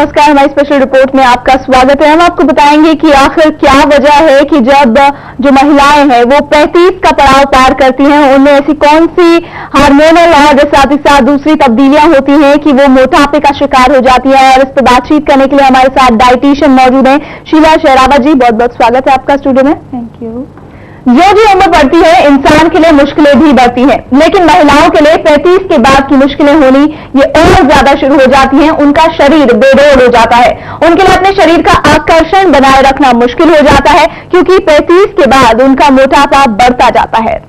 नमस्कार, हमारी special report में आपका स्वागत है। हम आपको बताएंगे कि आखिर क्या वजह है कि जब जो महिलाएं हैं वो 35 का पड़ाव पार करती हैं, उनमें ऐसी कौन सी हार्मोनल और साथ ही साथ दूसरी तब्दीलियां होती हैं कि वो मोटापे का शिकार हो जाती है। और इस पर बातचीत करने के लिए हमारे साथ डाइटिशियन मौजूद हैं शीला शेरावत जी। बहुत बहुत स्वागत है आपका स्टूडियो में। Thank you. जो उम्र बढ़ती है इंसान के लिए मुश्किलें भी बढ़ती हैं, लेकिन महिलाओं के लिए 35 के बाद की मुश्किलें होनी ये और ज्यादा शुरू हो जाती हैं। उनका शरीर बेडोल हो जाता है, उनके लिए अपने शरीर का आकर्षण बनाए रखना मुश्किल हो जाता है, क्योंकि 35 के बाद उनका मोटापा बढ़ता जाता है।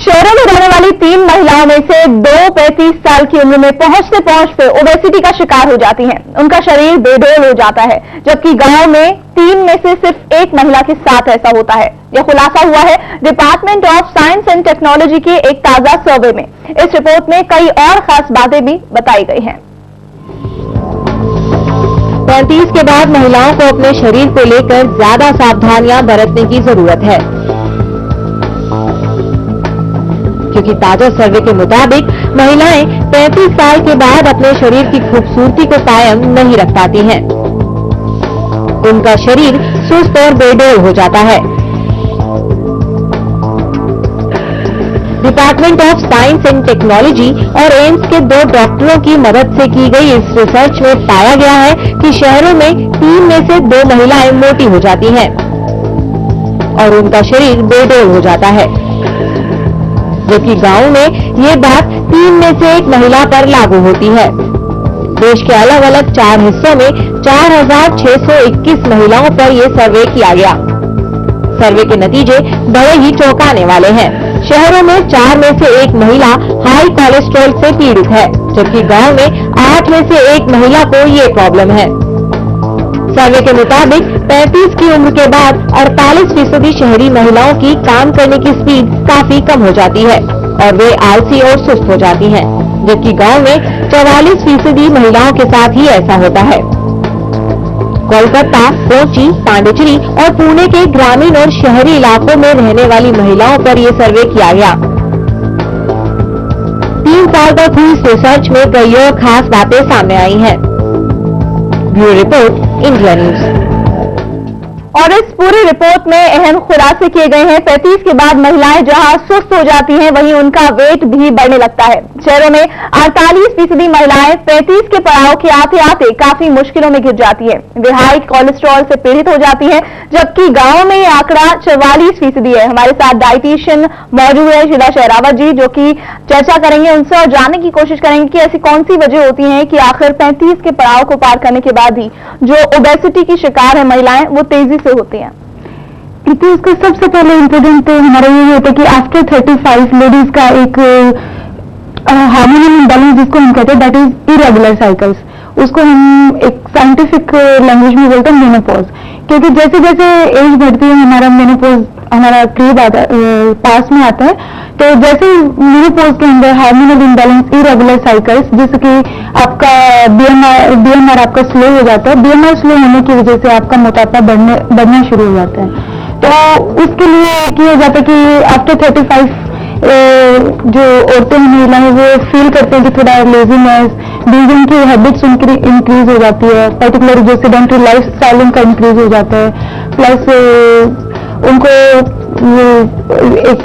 शहरों में रहने वाली 3 महिलाओं में से 2 35 साल की उम्र में पहुंचते ओबेसिटी का शिकार हो जाती हैं। उनका शरीर बेडोल हो जाता है, जबकि गांव में 3 में से सिर्फ 1 महिला के साथ ऐसा होता है। यह खुलासा हुआ है department of science and technology के एक ताजा सर्वे में। इस रिपोर्ट में कई और खास बातें भी बताई गई हैं। 35 के बाद महिलाओं को अपने शरीर को लेकर ज्यादा सावधानियां बरतने की जरूरत है, क्योंकि ताजा सर्वे के मुताबिक महिलाएं 35 साल के बाद अपने शरीर की खूबसूरती को कायम नहीं रख पाती हैं। उनका शरीर सुस्त और बेडोल हो जाता है। Department of science and technology और एम्स के 2 डॉक्टरों की मदद से की गई इस रिसर्च में पाया गया है कि शहरों में 3 में से 2 महिलाएं मोटी हो जाती हैं और उनका शरीर बेडोल हो जाता है, जबकि गांव में ये बात 3 में से 1 महिला पर लागू होती है। देश के अलग अलग 4 हिस्सों में 4621 महिलाओं पर यह सर्वे किया गया। सर्वे के नतीजे बड़े ही चौंकाने वाले हैं। शहरों में 4 में से 1 महिला हाई कोलेस्ट्रॉल से पीड़ित है, जबकि गांव में 8 में से 1 महिला को ये प्रॉब्लम है। सर्वे के मुताबिक 35 की उम्र के बाद 48% शहरी महिलाओं की काम करने की स्पीड काफी कम हो जाती है और वे आलसी और सुस्त हो जाती हैं, जबकि गांव में 44% महिलाओं के साथ ही ऐसा होता है। कोलकाता, कोची, पांडिचेरी और पुणे के ग्रामीण और शहरी इलाकों में रहने वाली महिलाओं पर यह सर्वे किया गया। 3 साल तक हुई इस रिसर्च में कई और खास बातें सामने आई हैं। Bureau report, India news. और इस पूरी रिपोर्ट में अहम खुलासे किए गए हैं। 35 के बाद महिलाएं जहां सुस्त हो जाती हैं, वहीं उनका वेट भी बढ़ने लगता है। शहरों में 48% महिलाएं 35 के पड़ाव के आते आते काफी मुश्किलों में गिर जाती है। वे हाई कोलेस्ट्रॉल से पीड़ित हो जाती हैं, जबकि गांव में ये आंकड़ा 44% है। हमारे साथ डाइटिशियन मौजूद है शीला शेरावत जी, जो कि चर्चा करेंगे उनसे और जानने की कोशिश करेंगे कि ऐसी कौन सी वजह होती है कि आखिर 35 के पड़ाव को पार करने के बाद ही जो ओबेसिटी की शिकार है महिलाएं, वो तेजी से होती हैं। क्योंकि उसका सबसे पहले इम्पोर्टेंट तो हमारा ये होता है कि आफ्टर 35 लेडीज का एक हार्मोनल इम्बैलेंस जिसको हम कहते हैं, दैट इज इरेगुलर साइकिल्स। उसको हम एक साइंटिफिक लैंग्वेज में बोलते हैं मेनोपॉज। क्योंकि जैसे जैसे एज बढ़ती है हमारा मेनोपॉज हमारा करीब पास में आता है, तो जैसे मेनोपॉज के अंदर हार्मोनल इम्बैलेंस, इरेगुलर साइकिल्स, जैसे कि आपका बीएमआर आपका स्लो हो जाता है। बीएमआर स्लो होने की वजह से आपका मोटापा बढ़ना शुरू हो जाता है। तो उसके लिए क्या हो जाता है कि आफ्टर 35 जो औरतें महिलाएं वो फील करते हैं कि थोड़ा लेजीनेस, ब्रीदिंग की हैबिट्स उनकी इंक्रीज हो जाती है, पर्टिकुलर जो सेडेंटरी लाइफ स्टाइल उनका इंक्रीज हो जाता है। प्लस उनको एक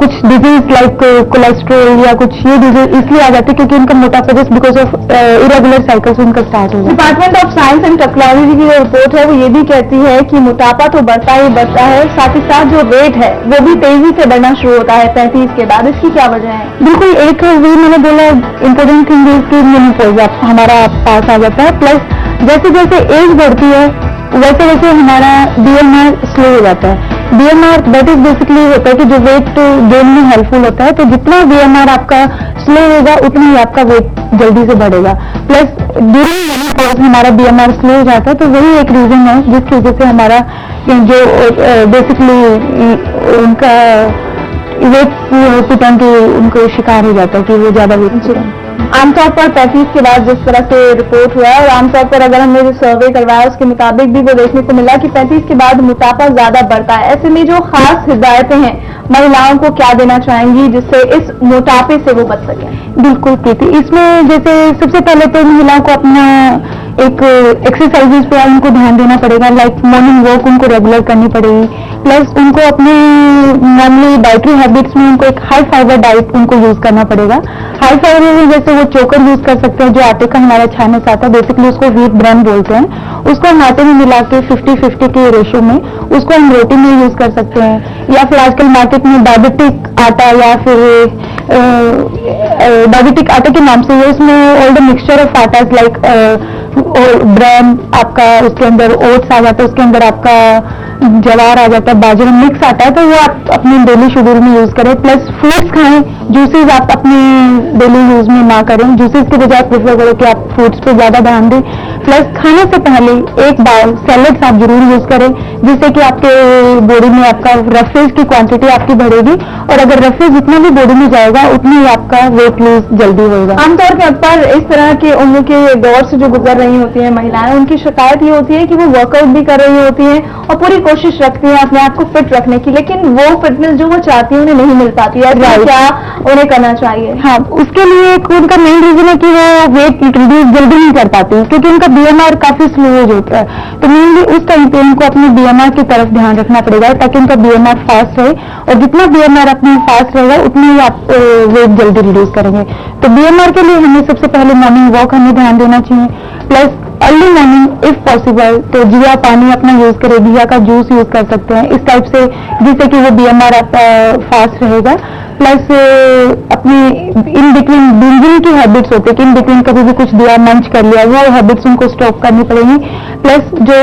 कुछ डिजीज लाइक कोलेस्ट्रॉल या कुछ ये डिजीज इसलिए आ जाती है क्योंकि उनका मोटापा just because of irregular cycles उनका स्टार्ट हो जाता है। Department of science and technology की जो रिपोर्ट है वो ये भी कहती है कि मोटापा तो बढ़ता ही बढ़ता है, साथ ही साथ जो वेट है वो भी तेजी से बढ़ना शुरू होता है 35 के बाद। इसकी क्या वजह है? बिल्कुल, एक वही मैंने बोला इम्पोर्टेंट थिंग है कि मेनोपॉज हमारा पास आ जाता है। प्लस जैसे जैसे एज बढ़ती है वैसे वैसे हमारा बीएमआर स्लो हो जाता है। बीएमआर दैट इज बेसिकली होता है कि जो वेट गेन में हेल्पफुल होता है, तो जितना बीएमआर आपका स्लो होगा उतना ही आपका वेट जल्दी से बढ़ेगा। प्लस ड्यूरिंग मेनोपॉज हमारा बीएमआर स्लो हो जाता है, तो वही एक रीजन है जिसकी वजह से हमारा जो बेसिकली उनका वेट पुटन के उनको शिकार हो जाता है कि वो ज्यादा वेट आमतौर पर 35 के बाद जिस तरह से रिपोर्ट हुआ है और आमतौर पर अगर हमने जो सर्वे करवाया उसके मुताबिक भी वो देखने को मिला कि 35 के बाद मोटापा ज्यादा बढ़ता है। ऐसे में जो खास हिदायतें हैं महिलाओं को क्या देना चाहेंगी जिससे इस मोटापे से वो बच सकें? बिल्कुल प्रीति, इसमें जैसे सबसे पहले तो महिलाओं को अपना एक एक्सरसाइजेज पे उनको ध्यान देना पड़ेगा, लाइक मॉर्निंग वॉक उनको रेगुलर करनी पड़ेगी। प्लस उनको अपने नॉर्मली डाइटरी हैबिट्स में उनको एक हाई फाइबर डाइट उनको यूज करना पड़ेगा। हाई फाइबर में जैसे वो चोकर यूज कर सकते हैं जो आटे का हमारा छाने से आता है, बेसिकली उसको व्हीट ब्राउन बोलते हैं। उसको हम आटे में मिला के 50-50 के रेशियो में उसको हम रोटी में यूज कर सकते हैं, या फिर आजकल मार्केट में डायबिटिक आटा या फिर डायबिटिक आटे के नाम से है, उसमें ऑल द मिक्सचर ऑफ आटाज लाइक ब्राउन आपका, उसके अंदर ओट्स आ जाता है, उसके अंदर आपका जवार आ जाता है, बाजरा मिक्स आता है, तो वो आप अपने डेली शेड्यूल में यूज करें। प्लस फ्रूट्स खाएं, जूसेस आप अपने डेली यूज में ना करें, जूसेस की बजाय प्रेफर करो कि आप फ्रूट्स पे ज्यादा ध्यान दें। प्लस खाने से पहले एक बाउल सैलेड्स आप जरूर यूज करें, जिससे कि आपके बॉडी में आपका रफेज की क्वांटिटी आपकी बढ़ेगी, और अगर रफेज जितना भी बॉडी में जाएगा उतनी ही आपका वेट लूज जल्दी होगा। आमतौर पर इस तरह के उम्र के दौर से जो गुजर रही होती है महिलाएं, उनकी शिकायत ये होती है कि वो वर्कआउट भी कर रही होती है और पूरी कोशिश रखती है अपने आप को फिट रखने की, लेकिन वो फिटनेस जो वो चाहती है उन्हें नहीं मिल पाती है। क्या उन्हें करना चाहिए? हाँ, उसके लिए एक उनका मेन रीजन है कि वो वेट रिड्यूस जल्दी नहीं कर पाती, क्योंकि उनका बीएमआर काफी स्लो होता है। तो मेनली उस टाइम पे उनको अपने बीएमआर की तरफ ध्यान रखना पड़ेगा, ताकि उनका बीएमआर फास्ट रहे, और जितना बीएमआर अपने फास्ट रहेगा उतनी ही आप वेट जल्दी रिड्यूस करेंगे। तो बीएमआर के लिए हमें सबसे पहले मॉर्निंग वॉक हमें ध्यान देना चाहिए। Plus early morning if possible तो जिया पानी अपना यूज करें, जिया का जूस यूज कर सकते हैं इस टाइप से, जिससे कि वो बीएमआर आपका फास्ट रहेगा। प्लस अपनी इन बिटवीन बिंजिंग की हैबिट्स होती है कि इन बिटवीन कभी भी कुछ दिया, मंच कर लिया, वो हैबिट्स उनको स्टॉप करनी पड़ेगी। प्लस जो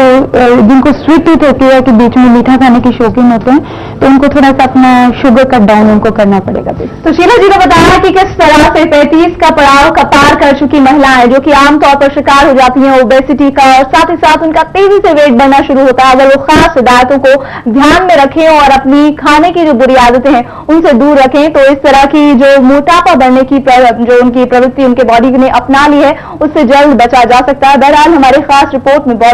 जिनको स्वीट टूथ होती है कि बीच में मीठा खाने की शौकीन होते हैं, तो उनको थोड़ा सा अपना शुगर कट डाउन उनको करना पड़ेगा। तो शीला जी ने बताया कि किस तरह से 35 का पड़ाव का पार कर चुकी महिलाएं जो कि आमतौर पर शिकार हो जाती हैं ओबेसिटी का, और साथ ही साथ उनका तेजी से वेट बढ़ना शुरू होता है, अगर वो खास हिदायतों को ध्यान में रखें और अपनी खाने की जो बुरी आदतें हैं उनसे दूर रखें, तो इस तरह की जो मोटापा बढ़ने की जो उनकी प्रवृत्ति उनके बॉडी ने अपना ली है उससे जल्द बचा जा सकता है। बहरहाल हमारी खास रिपोर्ट में बहुत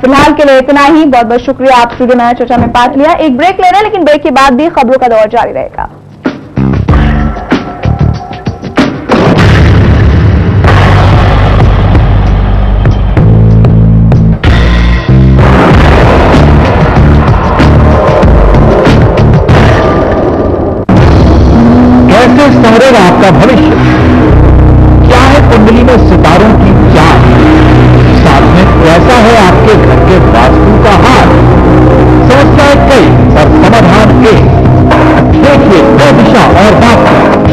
फिलहाल के लिए इतना ही। बहुत बहुत शुक्रिया, आप स्टूडियो में चर्चा में पार्ट लिया। एक ब्रेक ले रहे हैं, लेकिन ब्रेक के बाद भी खबरों का दौर जारी रहेगा। कैसे संवरेगा आपका भविष्य? क्या है कुंडली में सितारों की चाल? साथ में कैसा है आपके घर के वास्तु का हाल? समस्याएं कई और समाधान एक। देखिए दो दिशा और बात